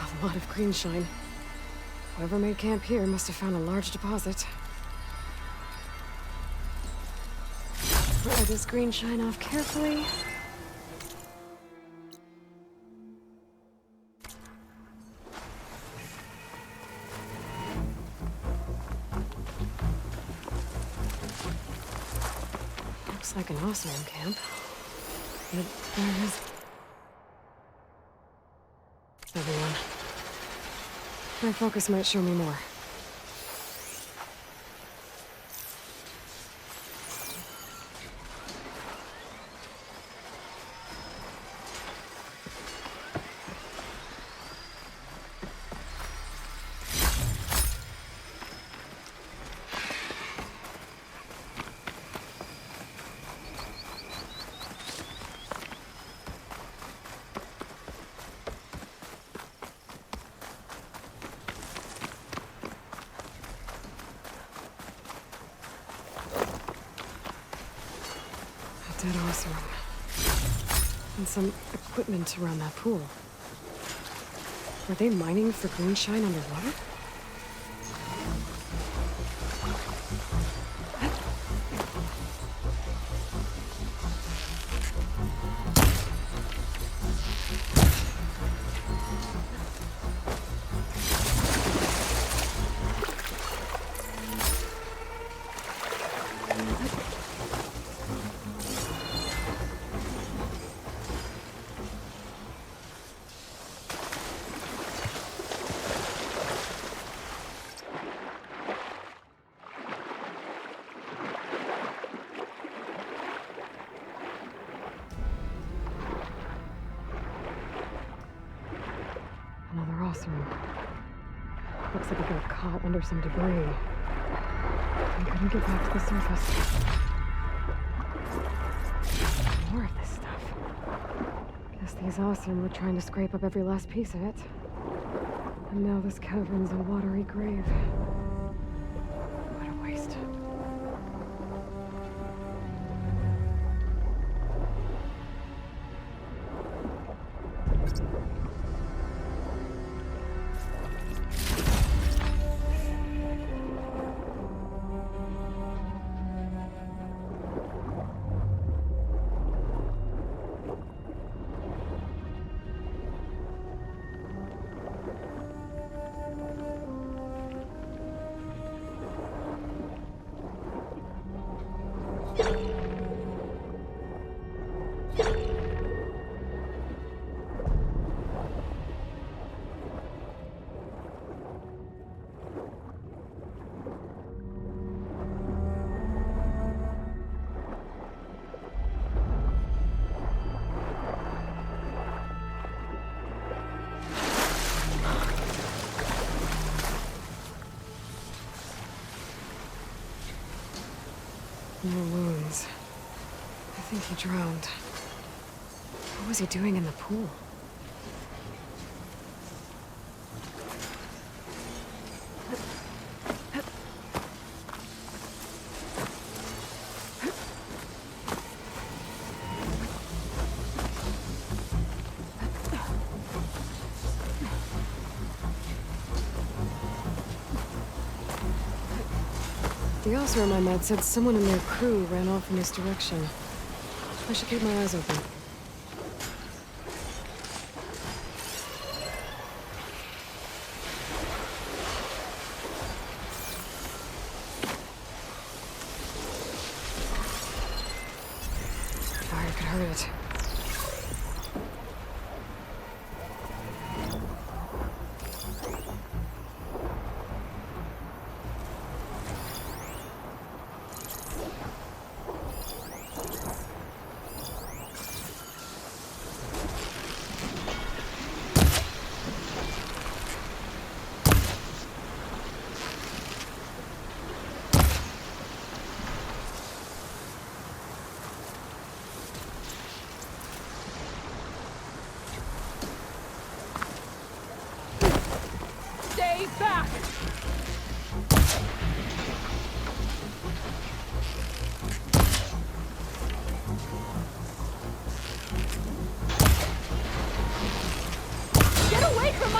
A lot of green shine. Whoever made camp here must have found a large deposit. Dry this green shine off carefully. Looks like an awesome camp. But there is everyone. My focus might show me more. Dead awesome. And some equipment around that pool. Were they mining for green shine underwater? Another awesome. Looks like it got caught under some debris. I couldn't get back to the surface. More of this stuff. Guess these awesome were trying to scrape up every last piece of it. And now this cavern's a watery grave. What a waste. More wounds. I think he drowned. What was he doing in the pool? The officer on my med said someone in their crew ran off in this direction. I should keep my eyes open. Fire could hurt it.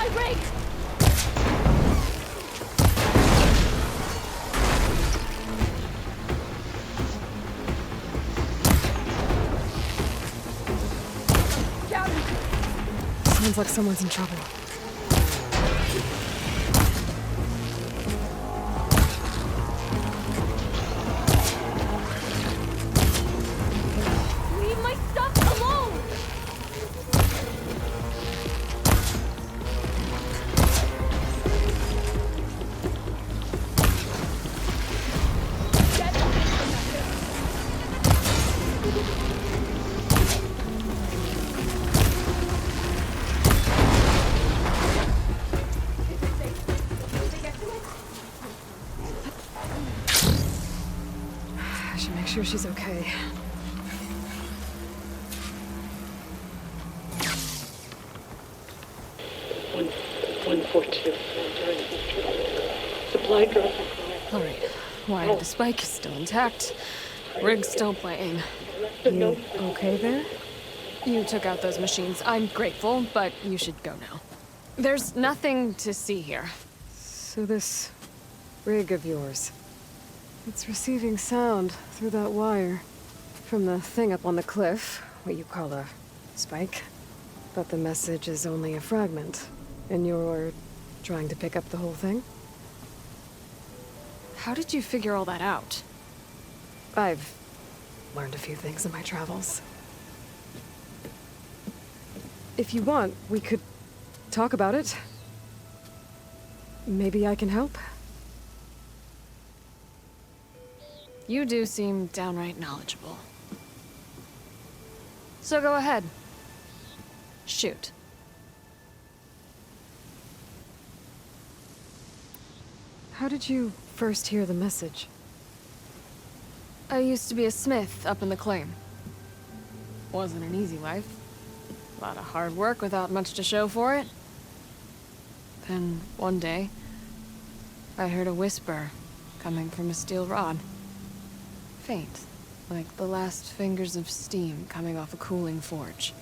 my rig! Sounds like someone's in trouble. Leave my stuff alone! I should make sure she's okay. One, 4-2. Supply drop. Alright. Why, the spike is still intact. Rig's still playing. You okay there? You took out those machines. I'm grateful, but you should go now. There's nothing to see here. So this rig of yours, it's receiving sound through that wire from the thing up on the cliff, what you call a spike. But the message is only a fragment, and you're trying to pick up the whole thing? How did you figure all that out? I've learned a few things in my travels. If you want, we could talk about it. Maybe I can help? You do seem downright knowledgeable. So go ahead. Shoot. How did you first hear the message? I used to be a smith up in the claim. Wasn't an easy life. A lot of hard work without much to show for it. Then, one day, I heard a whisper coming from a steel rod. Faint, like the last fingers of steam coming off a cooling forge.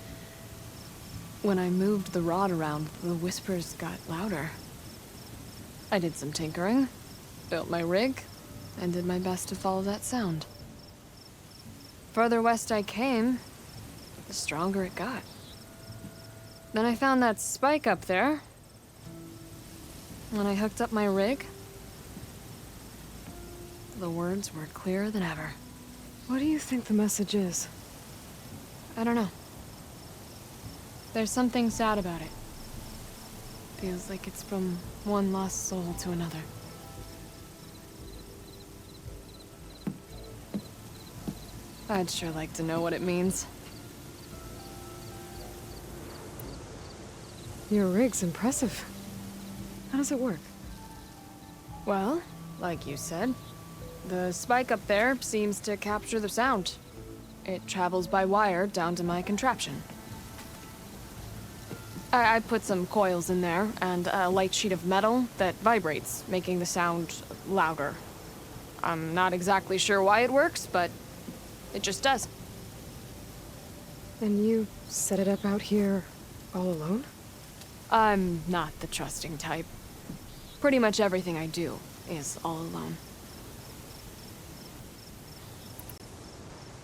When I moved the rod around, the whispers got louder. I did some tinkering, built my rig, and did my best to follow that sound. Further west I came, the stronger it got. Then I found that spike up there. When I hooked up my rig, the words were clearer than ever. What do you think the message is? I don't know. There's something sad about it. Feels like it's from one lost soul to another. I'd sure like to know what it means. Your rig's impressive. How does it work? Well, like you said, the spike up there seems to capture the sound. It travels by wire down to my contraption. I put some coils in there and a light sheet of metal that vibrates, making the sound louder. I'm not exactly sure why it works, but it just does. And you set it up out here all alone? I'm not the trusting type. Pretty much everything I do is all alone.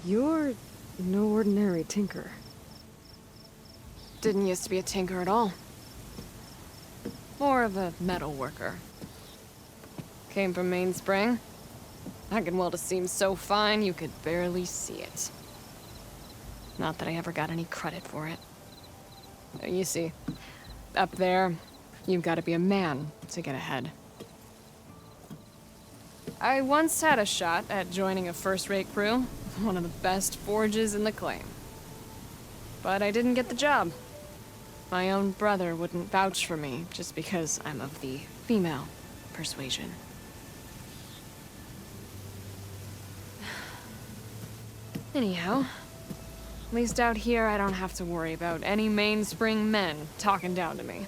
You're no ordinary tinker. Didn't used to be a tinker at all. More of a metal worker. Came from Mainspring. I can weld a seam so fine you could barely see it. Not that I ever got any credit for it. You see, up there, you've got to be a man to get ahead. I once had a shot at joining a first-rate crew, one of the best forges in the claim. But I didn't get the job. My own brother wouldn't vouch for me just because I'm of the female persuasion. Anyhow, at least out here I don't have to worry about any mainspring men talking down to me.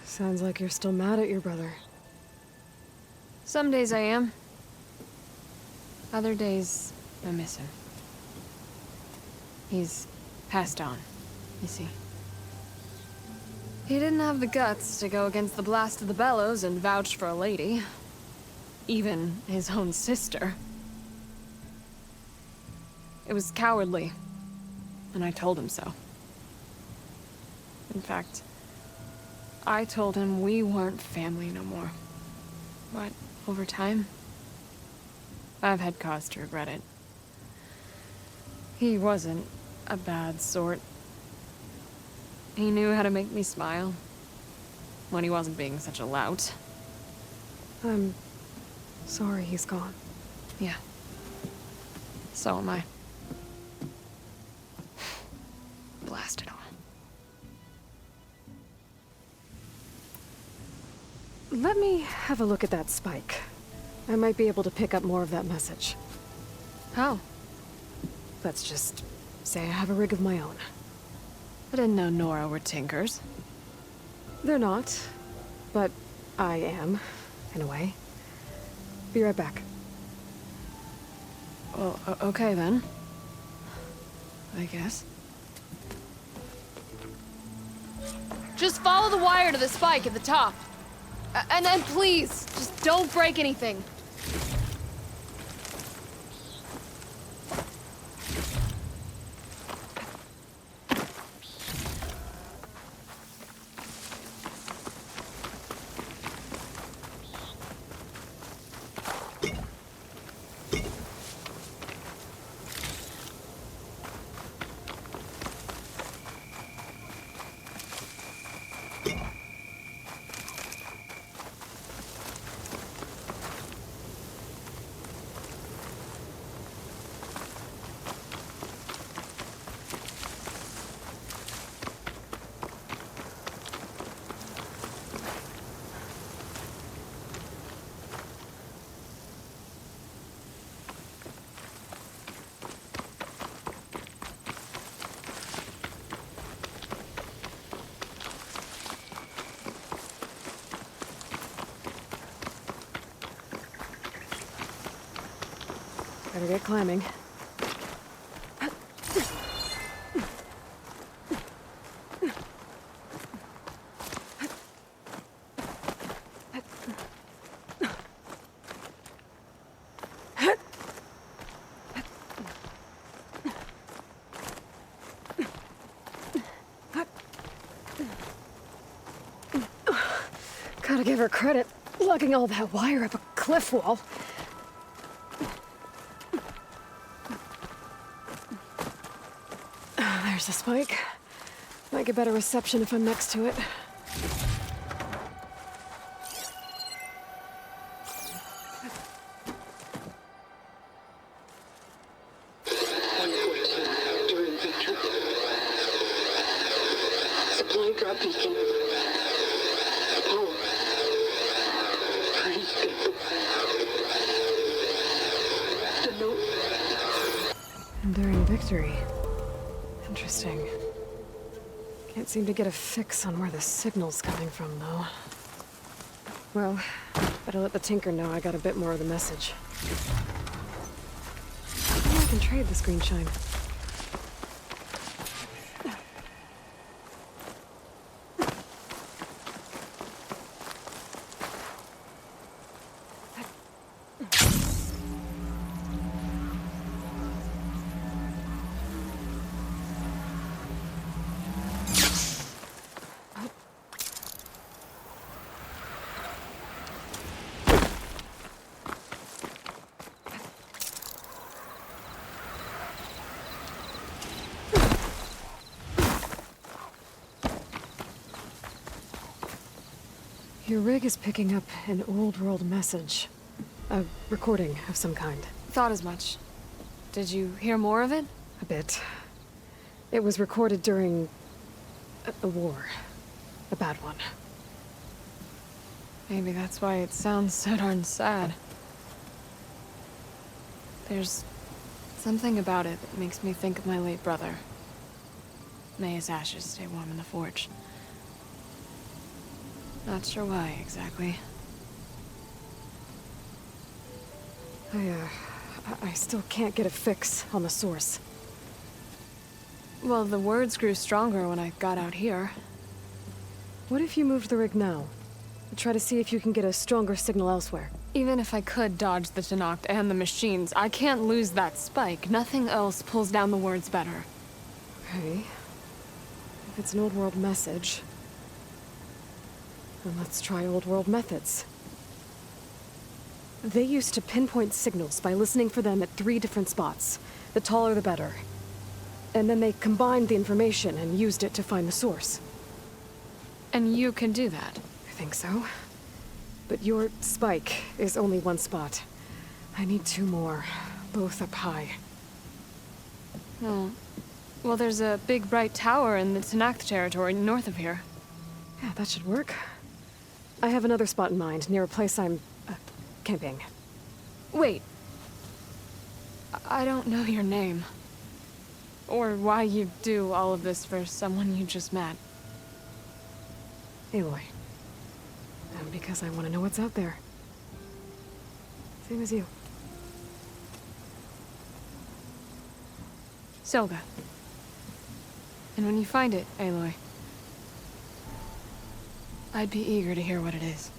Sounds like you're still mad at your brother. Some days I am. Other days, I miss him. He's passed on, you see. He didn't have the guts to go against the blast of the bellows and vouch for a lady. Even his own sister. It was cowardly, and I told him so. In fact, I told him we weren't family no more. But over time, I've had cause to regret it. He wasn't a bad sort. He knew how to make me smile when he wasn't being such a lout. I'm sorry he's gone. Yeah. So am I. Blast it all. Let me have a look at that spike. I might be able to pick up more of that message. How? Let's just say I have a rig of my own. I didn't know Nora were tinkers. They're not, but I am, in a way. Be right back. Well, okay then. I guess. Just follow the wire to the spike at the top. And then please, just don't break anything. Better get climbing. Gotta give her credit, lugging all that wire up a cliff wall. There's the spike. Might get better reception if I'm next to it. During victory. Supply drop beacon. Power. Please get the note. Enduring victory. Interesting. Can't seem to get a fix on where the signal's coming from, though. Well, better let the Tinker know I got a bit more of the message. Maybe I can trade this green shine. Your rig is picking up an old world message. A recording of some kind. Thought as much. Did you hear more of it? A bit. It was recorded during a war. A bad one. Maybe that's why it sounds so darn sad. There's something about it that makes me think of my late brother. May his ashes stay warm in the forge. Not sure why, exactly. I still can't get a fix on the source. Well, the words grew stronger when I got out here. What if you moved the rig now? Try to see if you can get a stronger signal elsewhere. Even if I could dodge the Tenakth and the machines, I can't lose that spike. Nothing else pulls down the words better. Okay. If it's an old world message, then let's try old world methods. They used to pinpoint signals by listening for them at 3 different spots. The taller the better. And then they combined the information and used it to find the source. And you can do that. I think so. But your spike is only 1 spot. I need 2 more, both up high. Oh. Well, there's a big bright tower in the Tenakth territory north of here. Yeah, that should work. I have another spot in mind, near a place I'm camping. Wait. I don't know your name. Or why you do all of this for someone you just met. Aloy. And because I want to know what's out there. Same as you. Selga. And when you find it, Aloy, I'd be eager to hear what it is.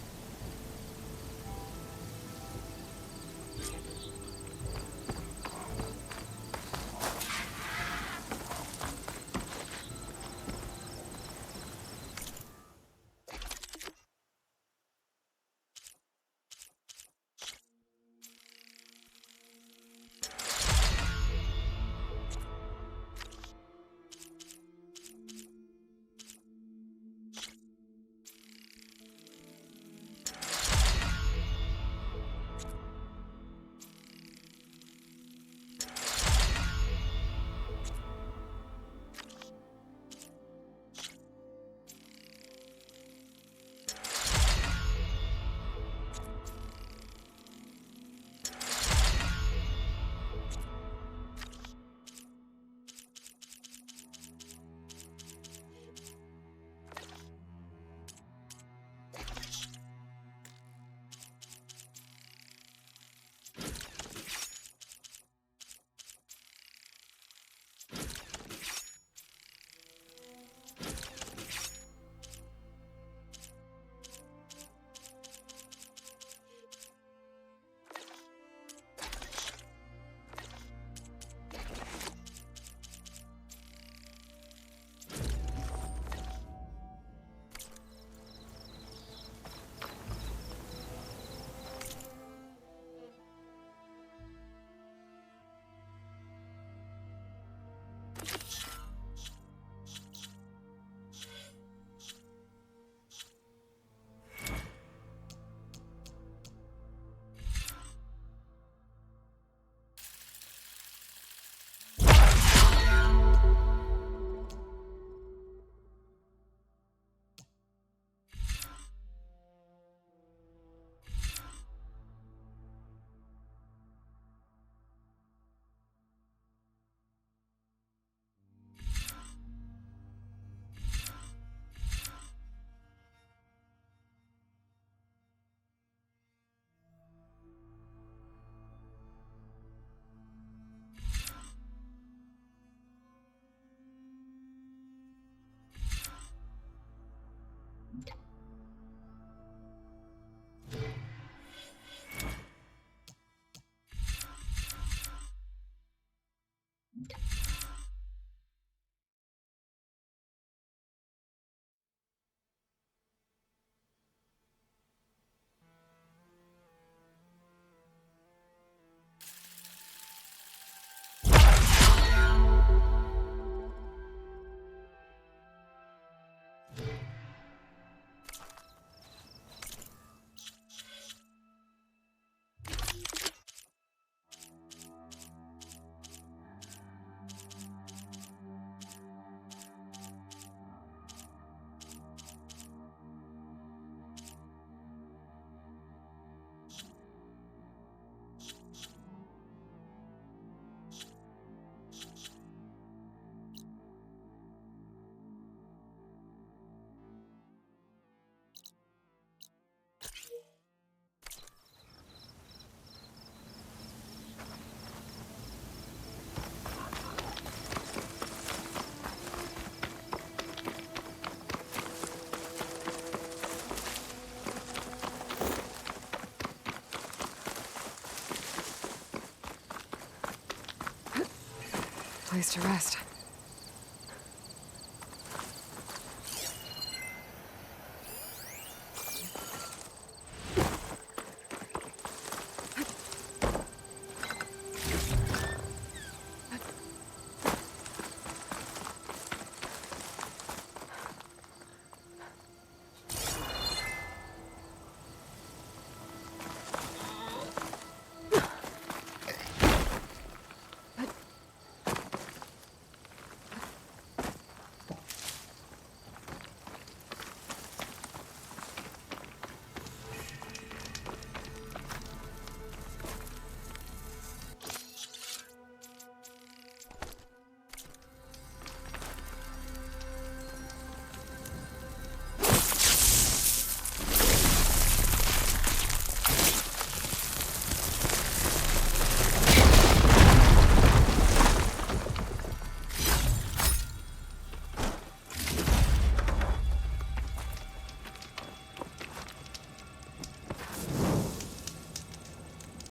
to rest.